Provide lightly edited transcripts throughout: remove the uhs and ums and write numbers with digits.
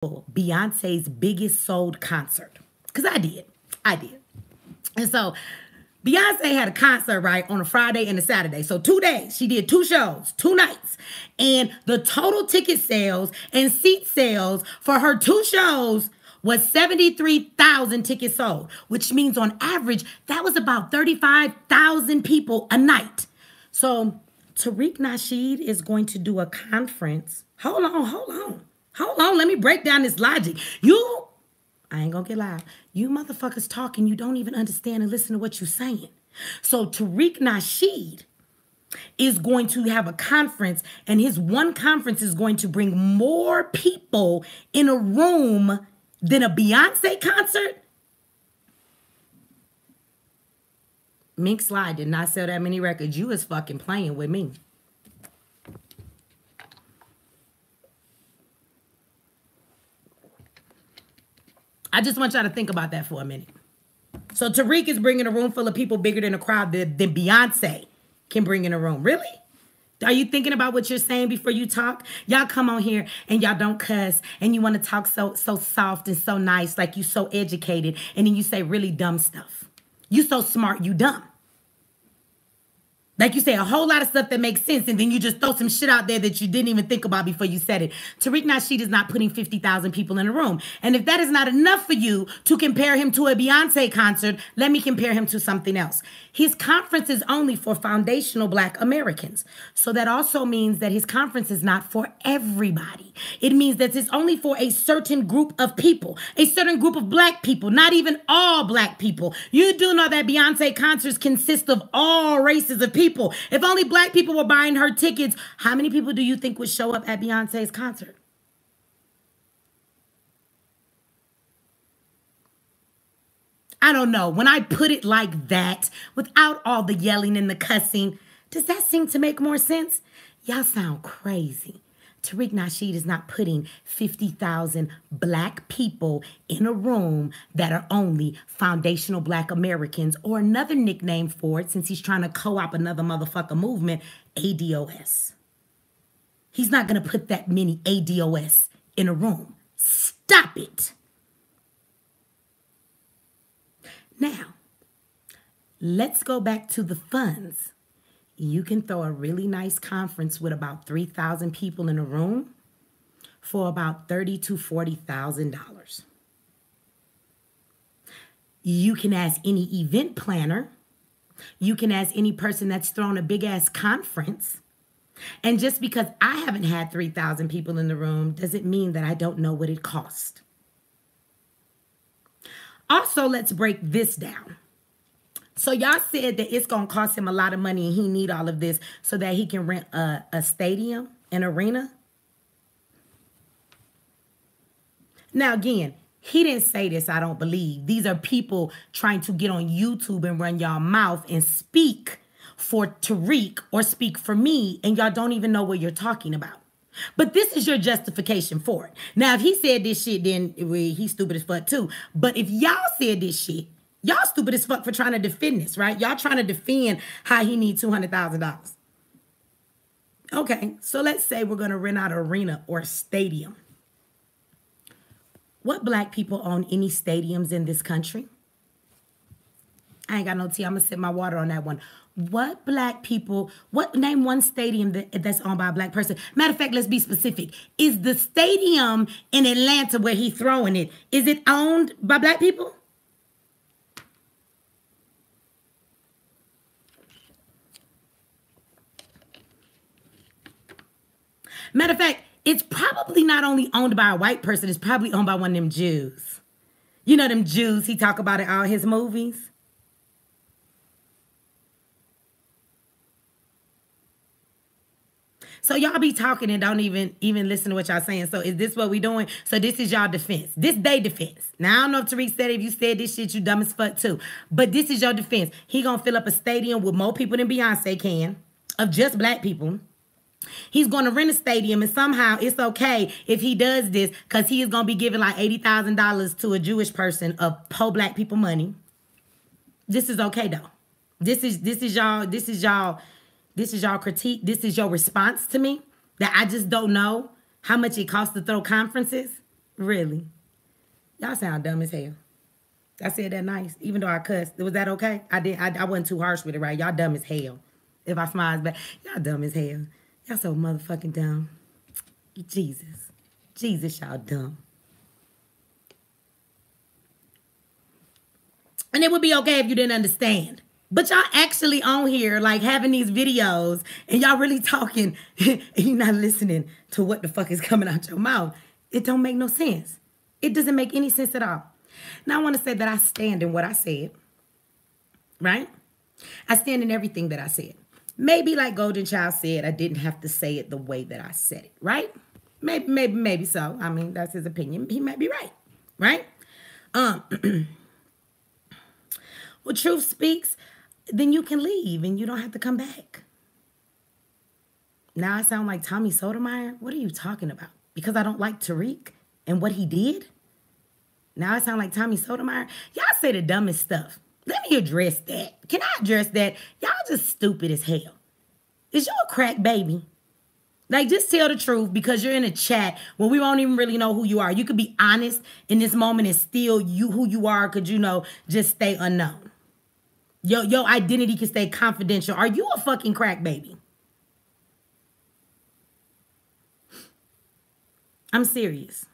Beyonce's biggest sold concert. Because I did. And so Beyonce had a concert, right, on a Friday and a Saturday. So 2 days. She did 2 shows, 2 nights. And the total ticket sales and seat sales for her 2 shows was 73,000 tickets sold, which means on average, that was about 35,000 people a night. So Tariq Nasheed is going to do a conference. Hold on. Let me break down this logic. I ain't gonna get loud. You motherfuckers talking, you don't even understand and listen to what you're saying. So Tariq Nasheed is going to have a conference, and his one conference is going to bring more people in a room than a Beyonce concert. Mink Slide did not sell that many records. You was fucking playing with me. I just want y'all to think about that for a minute. So Tariq is bringing a room full of people bigger than a crowd than Beyonce can bring in a room. Really? Are you thinking about what you're saying before you talk? Y'all come on here and y'all don't cuss and you want to talk so soft and so nice, like you so educated, and then you say really dumb stuff. You so smart, you dumb. Like you say a whole lot of stuff that makes sense, and then you just throw some shit out there that you didn't even think about before you said it. Tariq Nasheed is not putting 50,000 people in a room. And if that is not enough for you to compare him to a Beyonce concert, let me compare him to something else. His conference is only for foundational Black Americans. So that also means that his conference is not for everybody. It means that it's only for a certain group of people, a certain group of Black people, not even all Black people. You do know that Beyonce concerts consist of all races of people. If only Black people were buying her tickets, how many people do you think would show up at Beyonce's concert? I don't know. When I put it like that, without all the yelling and the cussing, does that seem to make more sense? Y'all sound crazy. Tariq Nasheed is not putting 50,000 Black people in a room that are only foundational Black Americans, or another nickname for it, since he's trying to co-op another motherfucker movement, ADOS. He's not going to put that many ADOS in a room. Stop it. Now, let's go back to the funds. You can throw a really nice conference with about 3,000 people in a room for about $30,000 to $40,000. You can ask any event planner. You can ask any person that's thrown a big ass conference. And just because I haven't had 3,000 people in the room doesn't mean that I don't know what it cost. Also, let's break this down. So y'all said that it's going to cost him a lot of money and he need all of this so that he can rent a stadium, an arena. Now, again, he didn't say this, I don't believe. These are people trying to get on YouTube and run y'all mouth and speak for Tariq or speak for me, and y'all don't even know what you're talking about. But this is your justification for it. Now, if he said this shit, then he's stupid as fuck too. But if y'all said this shit, y'all stupid as fuck for trying to defend this, right? Y'all trying to defend how he needs $200,000. Okay, so let's say we're going to rent out an arena or a stadium. What Black people own any stadiums in this country? I ain't got no tea. I'm going to sip my water on that one. What Black people, name one stadium that's owned by a Black person. Matter of fact, let's be specific. Is the stadium in Atlanta where he's throwing it, is it owned by Black people? Matter of fact, it's probably not only owned by a white person, it's probably owned by one of them Jews. You know them Jews he talk about in all his movies? So y'all be talking and don't even listen to what y'all saying. So is this what we doing? So this is y'all defense. This they defense. Now, I don't know if Tariq said it. If you said this shit, you dumb as fuck too. But this is your defense. He gonna fill up a stadium with more people than Beyonce can, of just Black people. He's going to rent a stadium, and somehow it's okay if he does this because he is going to be giving like $80,000 to a Jewish person of poor Black people money. This is okay though. This is y'all critique. This is your response to me that I just don't know how much it costs to throw conferences. Really? Y'all sound dumb as hell. I said that nice, even though I cussed. Was that okay? I wasn't too harsh with it, right? Y'all dumb as hell. If I smile back, y'all dumb as hell. Y'all so motherfucking dumb. Jesus. Jesus, y'all dumb. And it would be okay if you didn't understand. But y'all actually on here, like, having these videos, and y'all really talking, and you're not listening to what the fuck is coming out your mouth. It don't make no sense. It doesn't make any sense at all. Now, I want to say that I stand in what I said, right? I stand in everything that I said. Maybe, like Golden Child said, I didn't have to say it the way that I said it, right? Maybe so. I mean, that's his opinion. He might be right, right? Well, truth speaks, then you can leave and you don't have to come back. Now I sound like Tommy Sotomayor? What are you talking about? Because I don't like Tariq and what he did? Now I sound like Tommy Sotomayor? Y'all say the dumbest stuff. Let me address that. Can I address that? Y'all just stupid as hell. Is you a crack baby? Like, just tell the truth, because you're in a chat where we won't even really know who you are. You could be honest in this moment and still who you are could, just stay unknown. Your identity can stay confidential. Are you a fucking crack baby? I'm serious.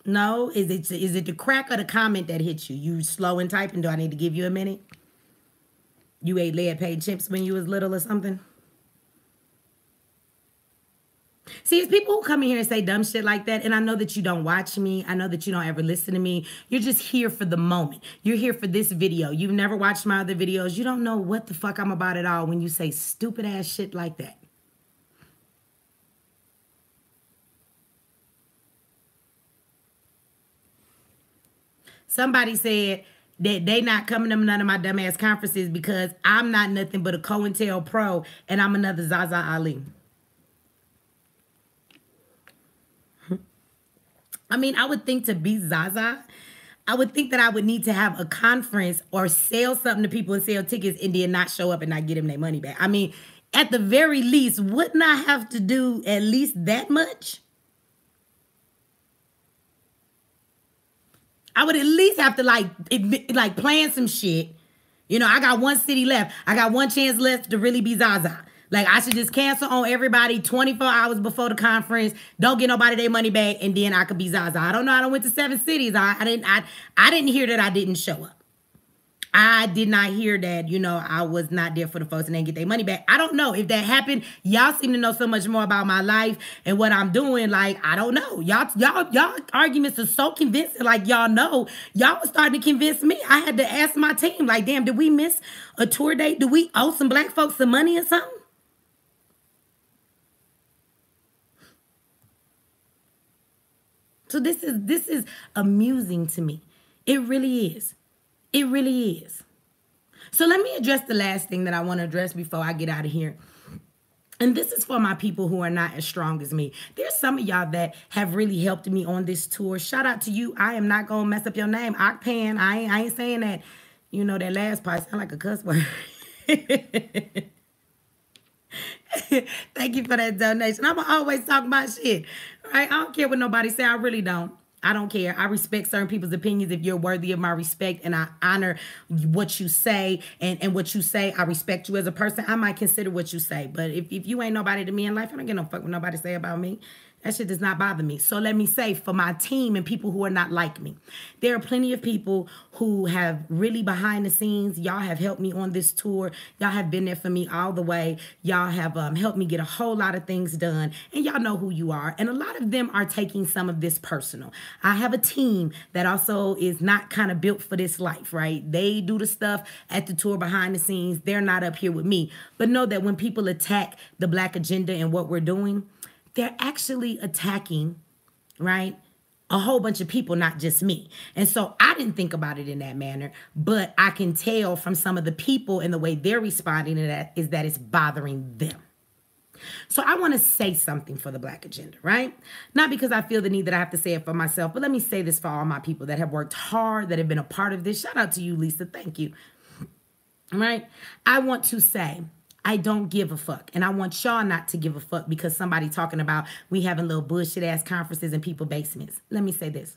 No? Is it the crack or the comment that hits you? You slow in typing? Do I need to give you a minute? You ate lead paint chips when you was little or something? See, it's people who come in here and say dumb shit like that, and I know that you don't watch me. I know that you don't ever listen to me. You're just here for the moment. You're here for this video. You've never watched my other videos. You don't know what the fuck I'm about at all when you say stupid ass shit like that. Somebody said that they not coming to none of my dumbass conferences because I'm not nothing but a COINTELPRO and I'm another Zaza Ali. I mean, I would think to be Zaza, I would think that I would need to have a conference or sell something to people and sell tickets and then not show up and not get them their money back. I mean, at the very least, wouldn't I have to do at least that much? I would at least have to like plan some shit. I got one city left. I got one chance left to really be Zaza. Like, I should just cancel on everybody 24 hours before the conference. Don't get nobody their money back, and then I could be Zaza. I don't know. I done went to 7 cities. I didn't hear that I didn't show up. I did not hear that, I was not there for the folks and they get their money back. I don't know if that happened. Y'all seem to know so much more about my life and what I'm doing. Like, I don't know. Y'all arguments are so convincing. Like, y'all know. Y'all was starting to convince me. I had to ask my team, like, damn, did we miss a tour date? Do we owe some black folks some money or something? So this is amusing to me. It really is. It really is. So let me address the last thing that I want to address before I get out of here. And this is for my people who are not as strong as me. There's some of y'all that have really helped me on this tour. Shout out to you. I am not going to mess up your name. Okpan. I ain't saying that. That last part sound like a cuss word. Thank you for that donation. I'm always talking about shit. Right? I don't care what nobody say. I really don't. I don't care. I respect certain people's opinions if you're worthy of my respect, and I honor what you say and what you say. I respect you as a person. I might consider what you say, but if you ain't nobody to me in life, I don't get no fuck what nobody say about me. That shit does not bother me. So let me say, for my team and people who are not like me, there are plenty of people who have really behind the scenes. Y'all have helped me on this tour. Y'all have been there for me all the way. Y'all have helped me get a whole lot of things done. And y'all know who you are. And a lot of them are taking some of this personal. I have a team that also is not kind of built for this life, right? They do the stuff at the tour behind the scenes. They're not up here with me. But know that when people attack the Black agenda and what we're doing, they're actually attacking, right, a whole bunch of people, not just me. And so I didn't think about it in that manner, but I can tell from some of the people and the way they're responding to that is that it's bothering them. So I want to say something for the Black agenda, right? Not because I feel the need that I have to say it for myself, but let me say this for all my people that have worked hard, that have been a part of this. Shout out to you, Lisa. Thank you. right? I want to say, I don't give a fuck. And I want y'all not to give a fuck because somebody talking about we having little bullshit ass conferences in people's basements. Let me say this.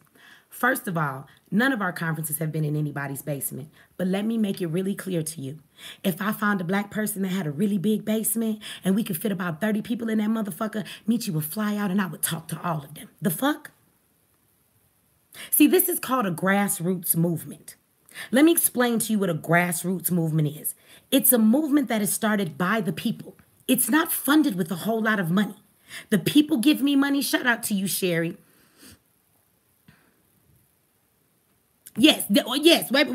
First of all, none of our conferences have been in anybody's basement. But let me make it really clear to you. If I found a black person that had a really big basement and we could fit about 30 people in that motherfucker, Mechee would fly out and I would talk to all of them. The fuck? See, this is called a grassroots movement. Let me explain to you what a grassroots movement is. It's a movement that is started by the people. It's not funded with a whole lot of money. The people give me money. Shout out to you, Sherry. Yes, yes. Wait,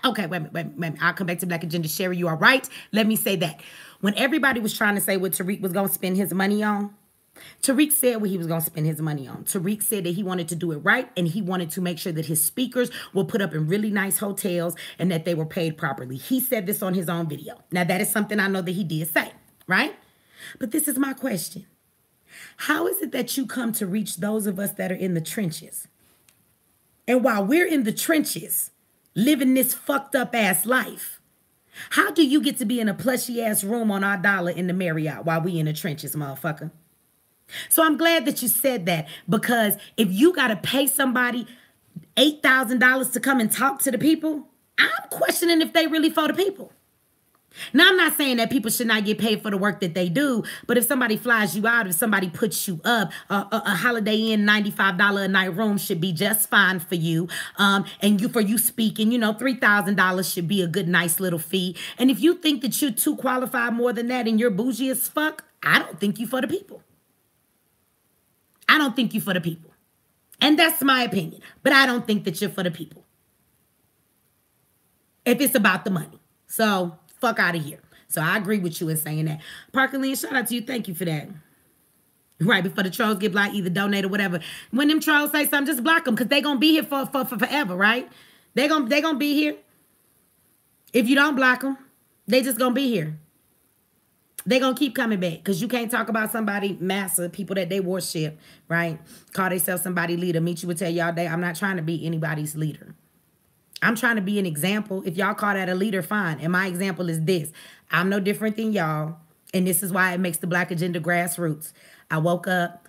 okay, wait a minute. I'll come back to Black Agenda. Sherry, you are right. Let me say that. When everybody was trying to say what Tariq was going to spend his money on, Tariq said what he was going to spend his money on. Tariq said that he wanted to do it right, and he wanted to make sure that his speakers were put up in really nice hotels and that they were paid properly. He said this on his own video. Now, that is something I know that he did say, right? But this is my question. How is it that you come to reach those of us that are in the trenches? And while we're in the trenches, living this fucked up ass life, how do you get to be in a plushy ass room on our dollar in the Marriott while we in the trenches, motherfucker? So I'm glad that you said that, because if you got to pay somebody $8,000 to come and talk to the people, I'm questioning if they really for the people. Now, I'm not saying that people should not get paid for the work that they do, but if somebody flies you out, if somebody puts you up, a Holiday Inn $95 a night room should be just fine for you. And for you speaking, $3,000 should be a good, nice little fee. And if you think that you're too qualified more than that and you're bougie as fuck, I don't think you for the people. I don't think you for the people. And that's my opinion. But I don't think that you're for the people. If it's about the money. So, fuck out of here. So, I agree with you in saying that. Parker Lynn, shout out to you. Thank you for that. Right, before the trolls get blocked, either donate or whatever. When them trolls say something, just block them. Because they going to be here for forever, right? They gonna be here. If you don't block them, they just going to be here. They're going to keep coming back because you can't talk about somebody, massa, people that they worship, right? Call themselves somebody leader. Mechee would tell y'all that I'm not trying to be anybody's leader. I'm trying to be an example. If y'all call that a leader, fine. And my example is this. I'm no different than y'all. And this is why it makes the Black Agenda grassroots. I woke up.